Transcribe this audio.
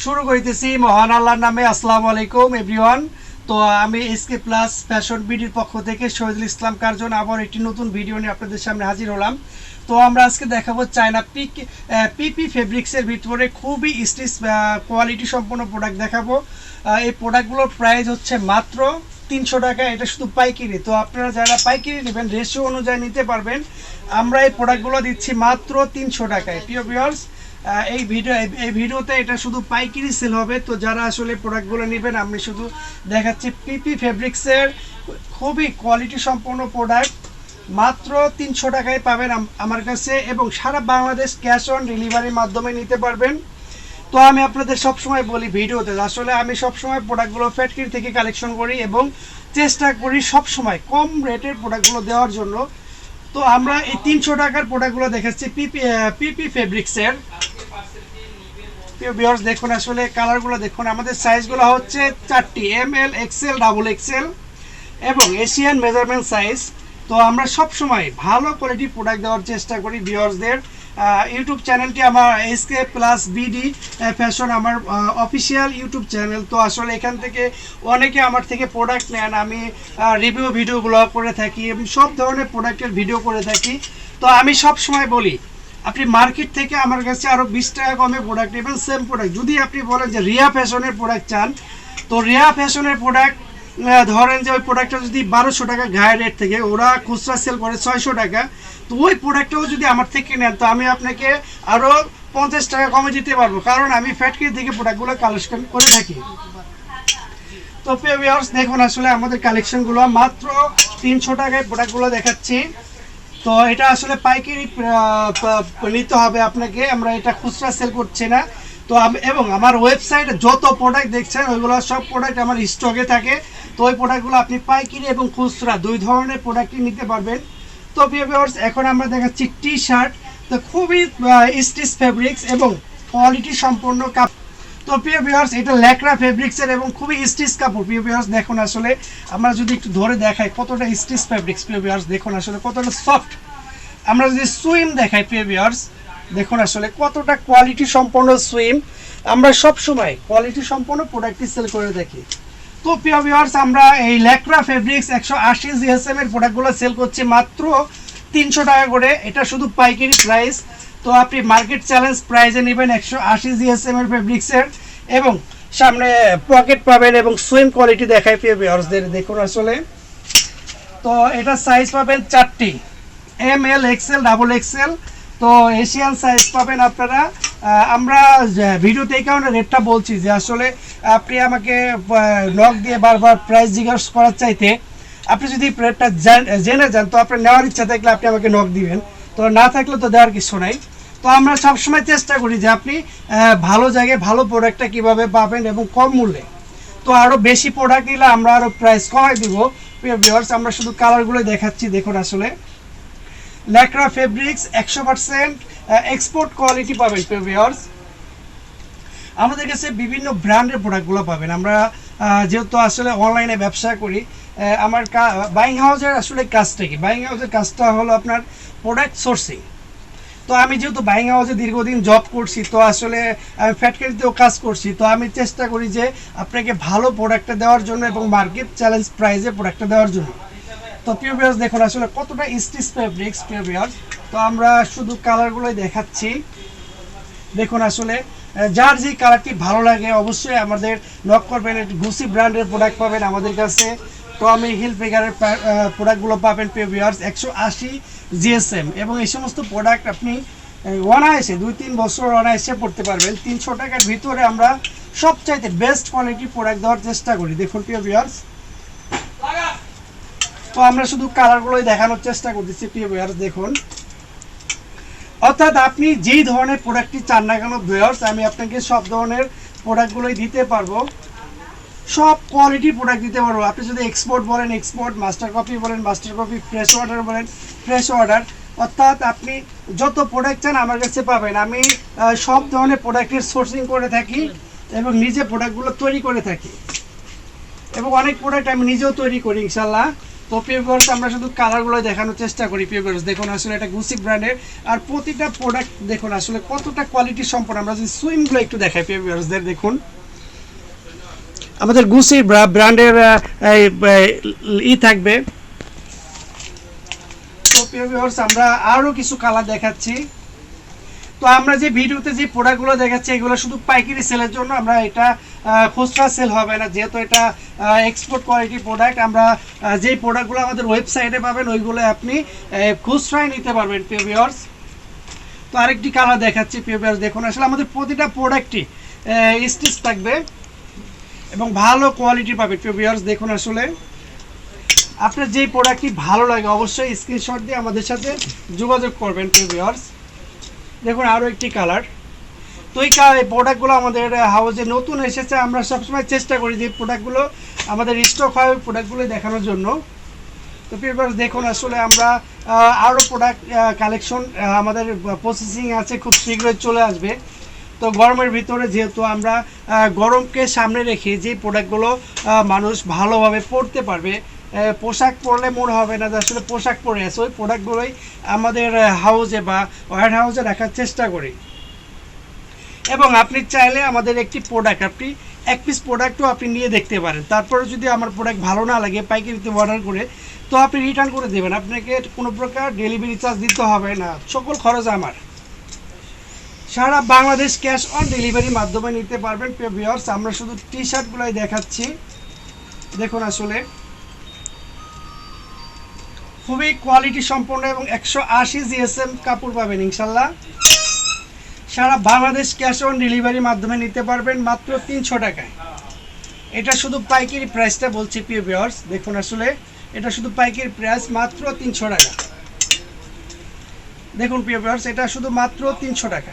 শুরু করিতেছি মহান আল্লাহর নামে। আসসালামু আলাইকুম এভরিওয়ান। তো আমি এসকে প্লাস ফ্যাশন বিডির পক্ষ থেকে শহীদুল ইসলাম কার্জন আবার একটি নতুন ভিডিও নিয়ে আপনাদের সামনে হাজির হলাম। তো আমরা আজকে দেখাবো চায়না পিপি ফেব্রিক্সের ভিতরে খুবই স্টিচ কোয়ালিটি সম্পন্ন প্রোডাক্ট দেখাবো। এই প্রোডাক্টগুলোর প্রাইস হচ্ছে মাত্র 300 টাকা। এটা শুধু পাইকারি। তো আপনারা যারা পাইকারি নেবেন রেশিও অনুযায়ী নিতে পারবেন। আমরা এই প্রোডাক্টগুলো দিচ্ছি মাত্র 300 টাকায়। প্রিয় ভিউয়ার্স, এই ভিডিওতে এটা শুধু পাইকারি সেল হবে। তো যারা আসলে প্রোডাক্টগুলো নেবেন আমি শুধু দেখাচ্ছি পিপি ফেব্রিক্সের খুবই কোয়ালিটি সম্পন্ন প্রোডাক্ট মাত্র 300 টাকায় পাবেন আমার কাছে, এবং সারা বাংলাদেশ ক্যাশ অন ডেলিভারির মাধ্যমে নিতে পারবেন। তো আমি আপনাদের সবসময় বলি ভিডিওতে, আসলে আমি সবসময় প্রোডাক্টগুলো ফ্যাক্টরি থেকে কালেকশন করি এবং চেষ্টা করি সবসময় কম রেটের প্রোডাক্টগুলো দেওয়ার জন্য। তো আমরা এই 300 টাকার প্রোডাক্টগুলো দেখাচ্ছি পিপি ফেব্রিক্সের। ভিউয়ার্স দেখুন, আসলে কালারগুলো দেখুন। আমাদের সাইজগুলো হচ্ছে 4টি, ML, XL, XXL এবং এশিয়ান মেজারমেন্ট সাইজ। তো আমরা সব সময় ভালো কোয়ালিটি প্রোডাক্ট দেওয়ার চেষ্টা করি ভিউয়ার্সদের। ইউটিউব চ্যানেলটি আমার এসকে প্লাস বিডি ফ্যাশন, আমার অফিসিয়াল ইউটিউব চ্যানেল। তো আসলে এখান থেকে অনেকে আমার থেকে প্রোডাক্ট নেন। আমি রিভিউ ভিডিওগুলো করে থাকি এবং সব ধরনের প্রোডাক্টের ভিডিও করে থাকি। তো আমি সব সময় বলি আপনি মার্কেট থেকে আমার কাছে আরও 20 টাকা কমে প্রোডাক্ট নেবেন, সেম প্রোডাক্ট। যদি আপনি বলেন যে রিয়া ফ্যাশনের প্রোডাক্ট চান, তো রিয়া ফ্যাশনের প্রোডাক্ট ধরেন যে ওই প্রোডাক্টটা যদি 1200 টাকা গায়ে রেট থেকে, ওরা খুচরা সেল করে 600 টাকা। তো ওই প্রোডাক্টটাও যদি আমার থেকে নেন তো আমি আপনাকে আরও 50 টাকা কমে দিতে পারবো, কারণ আমি ফ্যাক্টরি থেকে প্রোডাক্টগুলো কালেকশন করে থাকি। তো ভিউয়ার্স দেখুন, আসলে আমাদের কালেকশনগুলো মাত্র 300 টাকায় প্রোডাক্টগুলো দেখাচ্ছি। তো এটা আসলে পাইকারি নিতে হবে আপনাকে, আমরা এটা খুচরা সেল করছি না। তো এবং আমার ওয়েবসাইটে যত প্রোডাক্ট দেখছেন ওইগুলো সব প্রোডাক্ট আমার স্টকে থাকে। তো ওই প্রোডাক্টগুলো আপনি পাইকারি এবং খুচরা দুই ধরনের প্রোডাক্টই নিতে পারবেন। তো ভিউয়ার্স এখন আমরা দেখাচ্ছি টি শার্ট। তো খুবই স্টিচ ফেব্রিক্স এবং কোয়ালিটি সম্পন্ন কাপড়। তো প্রিয় ভিউয়ার্স, এটা ল্যাকড়া ফেব্রিক্সের এবং খুবই স্টিচ কাপড়। প্রিয় ভিউয়ার্স দেখুন, আসলে আমরা যদি একটু ধরে দেখাই কতটা স্টিচ ফেব্রিক্স। প্রিয় ভিউয়ার্স দেখুন আসলে কতটা সফট। আমরা যদি সুইম দেখাই প্রিয় ভিউয়ার্স দেখুন আসলে কতটা কোয়ালিটি সম্পন্ন সুইম। আমরা সব সময় কোয়ালিটি সম্পন্ন প্রোডাক্টই সেল করে থাকি। তো প্রিয় ভিউয়ার্স, আমরা এই ল্যাকড়া ফেব্রিক্স 180 জিএসএম এর প্রোডাক্টগুলো সেল করছি মাত্র 300 টাকা করে। এটা শুধু পাইকারি প্রাইস। তো আপনি মার্কেট চ্যালেঞ্জ প্রাইসে নেবেন 180 জিএসএম এর ফেব্রিক্সের, এবং সামনে পকেট পাবেন এবং সুইম কোয়ালিটি দেখায় প্রিয় ভিউয়ার্সদের দেখুন আসলে। তো এটা সাইজ পাবেন 4টি, ML, XL, XXL। তো এশিয়ান সাইজ পাবেন আপনারা। আমরা ভিডিওতে এই কারণে রেটটা বলছি যে আসলে আপনি আমাকে নক দিয়ে বারবার প্রাইস জিজ্ঞাসা করার চাইতে আপনি যদি রেটটা জেনে যান তো আপনার নেওয়ার ইচ্ছা থাকলে আপনি আমাকে নক দিবেন, তো না থাকলে তো দেওয়ার কিছু নাই। তো আমরা সবসময় চেষ্টা করি যে আপনি ভালো জায়গায় ভালো প্রোডাক্টটা কীভাবে পাবেন এবং কম মূল্যে। তো আরও বেশি প্রোডাক্ট নিলে আমরা আরও প্রাইস কমাই দিব। প্রিয় ভিউয়ার্স আমরা শুধু কালারগুলো দেখাচ্ছি দেখুন আসলে। ল্যাকড়া ফেব্রিক্স 100% এক্সপোর্ট কোয়ালিটি পাবেন প্রিয় ভিউয়ার্স। আমাদের কাছে বিভিন্ন ব্র্যান্ডের প্রোডাক্টগুলো পাবেন। আমরা যেহেতু আসলে অনলাইনে ব্যবসা করি, আমার বাইং হাউসের আসলে কাজটা কি, বাইং হাউসের কাজটা হলো আপনার প্রোডাক্ট সোর্সিং। তো আমি যেহেতু বাইং হাউসে দীর্ঘদিন জব করছি, তো আসলে আমি ফ্যাক্টরিতেও কাজ করছি। তো আমি চেষ্টা করি যে আপনাকে ভালো প্রোডাক্টটা দেওয়ার জন্য এবং মার্কেট চ্যালেঞ্জ প্রাইসে প্রোডাক্টটা দেওয়ার জন্য। তো প্রিয় ভিউয়ার্স দেখুন আসলে কতটা স্টিচ ফেব্রিক্স প্রিয় ভিউয়ার্স। তো আমরা শুধু কালারগুলোই দেখাচ্ছি দেখুন আসলে। যার যে কালারটি ভালো লাগে অবশ্যই আমাদের নক করবেন। গুসি ব্র্যান্ডের প্রোডাক্ট পাবেন আমাদের কাছে। টমি হিলফিগারের প্রোডাক্টগুলো পাবেন প্রিয় ভিউয়ার্স 180 জিএসএম, এবং এই সমস্ত প্রোডাক্ট আপনি অনায়াসে 2-3 বছর অনায়াসে পড়তে পারবেন। 300 টাকার ভিতরে আমরা সবচাইতে বেস্ট কোয়ালিটির প্রোডাক্ট দেওয়ার চেষ্টা করি দেখুন প্রিয় ভিউয়ার্স। তো আমরা শুধু কালারগুলোই দেখানোর চেষ্টা করতেছি প্রিয় ভিউয়ার্স দেখুন। অর্থাৎ আপনি যেই ধরনের প্রোডাক্টটি চান না কেন ভিউয়ার্স, আমি আপনাকে সব ধরনের প্রোডাক্টগুলোই দিতে পারবো, সব কোয়ালিটি প্রোডাক্ট দিতে পারবো। আপনি যদি এক্সপোর্ট বলেন এক্সপোর্ট, মাস্টার কপি বলেন মাস্টার কপি, ফ্রেশ অর্ডার বলেন ফ্রেশ অর্ডার, অর্থাৎ আপনি যত প্রোডাক্ট চান আমার কাছে পাবেন। আমি সব ধরনের প্রোডাক্টের সোর্সিং করে থাকি এবং নিজে প্রোডাক্টগুলো তৈরি করে থাকি, এবং অনেক প্রোডাক্ট আমি নিজেও তৈরি করি ইনশাল্লাহ। তো পিওরস আমরা শুধু কালারগুলো দেখানোর চেষ্টা করি। পিওরস দেখুন আসলে এটা গুসি ব্র্যান্ডের, আর প্রতিটা প্রোডাক্ট দেখুন আসলে কতটা কোয়ালিটি সম্পন্ন। আমরা যদি সুইমগুলো একটু দেখাই পিওরসদের, দেখুন আমাদের গুসি ব্র্যান্ডের থাকবে। তো পিওরস আমরা আরও কিছু কালার দেখাচ্ছি। তো আমরা যে ভিডিওতে যে প্রোডাক্টগুলো দেখাচ্ছি এগুলো শুধু পাইকারি সেলের জন্য, আমরা এটা খুচরা সেল হবে না, যেহেতু এটা এক্সপোর্ট কোয়ালিটি প্রোডাক্ট। আমরা যেই প্রোডাক্টগুলো আমাদের ওয়েবসাইটে পাবেন ওইগুলো আপনি খুচরায় নিতে পারবেন পিওরস। তো আরেকটি কালার দেখাচ্ছি পিওরস, দেখুন আসলে আমাদের প্রতিটা প্রোডাক্টই স্টিচ থাকবে এবং ভালো কোয়ালিটি পাবেন পিওরস। দেখুন আসলে আপনার যেই প্রোডাক্টটি ভালো লাগে অবশ্যই স্ক্রিনশট দিয়ে আমাদের সাথে যোগাযোগ করবেন পিওরস। দেখুন আরও একটি কালার। তো এই প্রোডাক্টগুলো আমাদের হাউসে নতুন এসেছে, আমরা সবসময় চেষ্টা করি যে প্রোডাক্টগুলো আমাদের স্টক হয় ওই প্রোডাক্টগুলো দেখানোর জন্য। তো পিওরস দেখুন আসলে আমরা আরও প্রোডাক্ট কালেকশন আমাদের প্রসেসিং আছে, খুব শীঘ্রই চলে আসবে। তো গরমের ভিতরে যেহেতু আমরা গরমকে সামনে রেখে যে প্রোডাক্টগুলো মানুষ ভালোভাবে পরতে পারবে, পোশাক পরলে মনে হবে না যে আসলে পোশাক পরে আছে, ওই প্রোডাক্টগুলোই আমাদের হাউসে বা ওয়্যার হাউসে রাখার চেষ্টা করি। এবং আপনি চাইলে আমাদের একটি প্রোডাক্ট আপনি এক পিস প্রোডাক্টও আপনি নিয়ে দেখতে পারেন, তারপরে যদি আমার প্রোডাক্ট ভালো না লাগে পাইকারিতে অর্ডার করে তো আপনি রিটার্ন করে দেবেন, আপনাকে কোনো প্রকার ডেলিভারি চার্জ দিতে হবে না, সকল খরচ আমার। সারা বাংলাদেশ ক্যাশ অন ডেলিভারির মাধ্যমে নিতে পারবেন ভিউয়ার্স। আমরা শুধু টি শার্টগুলোই দেখাচ্ছি, দেখুন আসলে খুবই কোয়ালিটি সম্পন্ন এবং 180 জিএসএম কাপড় পাবেন ইনশাল্লাহ। সারা বাংলাদেশ ক্যাশ অন ডেলিভারির মাধ্যমে নিতে পারবেন মাত্র 300 টাকায়। এটা শুধু পাইকারি প্রাইসটা বলছি ভিউয়ার্স, দেখুন আসলে এটা শুধু পাইকারি প্রাইস মাত্র 300 টাকা। দেখুন ভিউয়ার্স এটা শুধু মাত্র 300 টাকা।